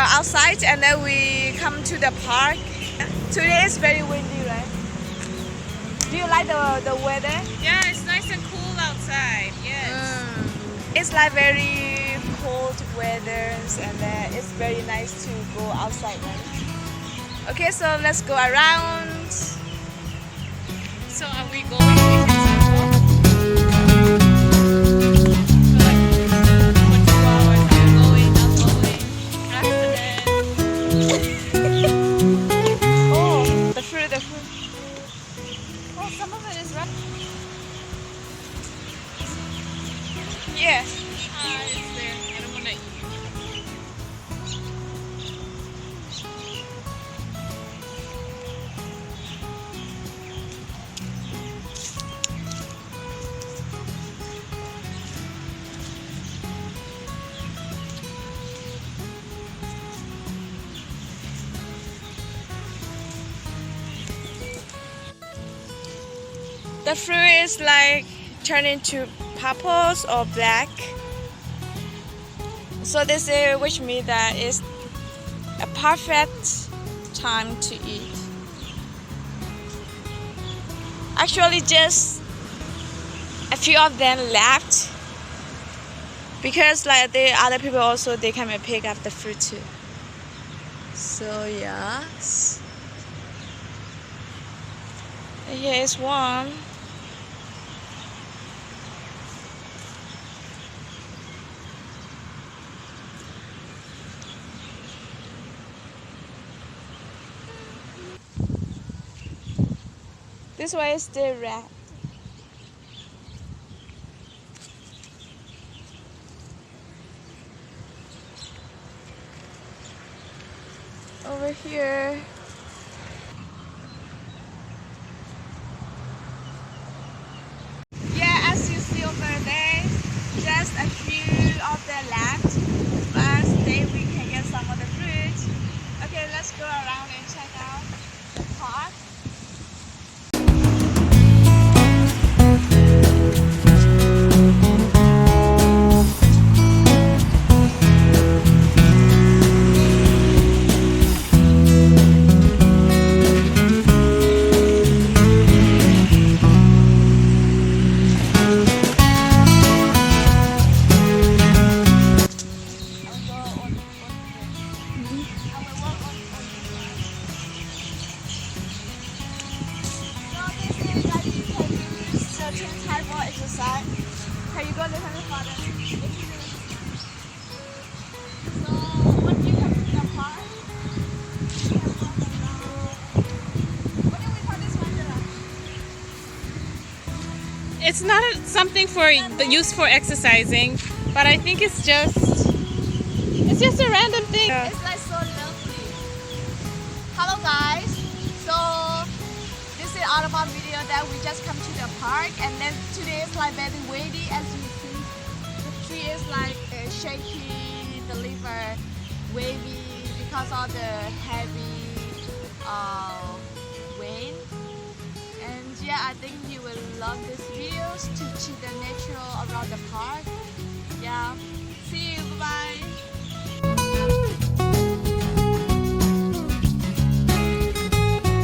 outside and then we come to the park. Today is very windy, right? Do you like the weather? Yeah, it's nice and cool outside. Yes. It's like very cold weather and it's very nice to go outside, right? Okay, so let's go around. So are we going to San-Paw? Oh, the fruit. Oh, some of it is right. Yeah. It's there. I don't want to eat. The fruit is like turning to purples or black. So this is which means that it's a perfect time to eat. Actually, just a few of them left because like the other people also they come and pick up the fruit too. So yes, here is one. This way is still red. Over here. Yeah, as you see over there, just a few of them left. But today we can get some of the fruit. Okay, let's go around and check out the park. Exercise. Can you go a little bit further? So when you come to the park, you can walk around. What do we call this one, Dila? It's not something for used for exercising, but I think it's just a random thing. Yeah. It's like so lovely. Hello guys. So this is all about video that we just come to the park and then today is like very windy as you see. The tree is like shaky, the leaves are wavy because of the heavy wind. And yeah, I think you will love these videos to see the nature around the park. Yeah.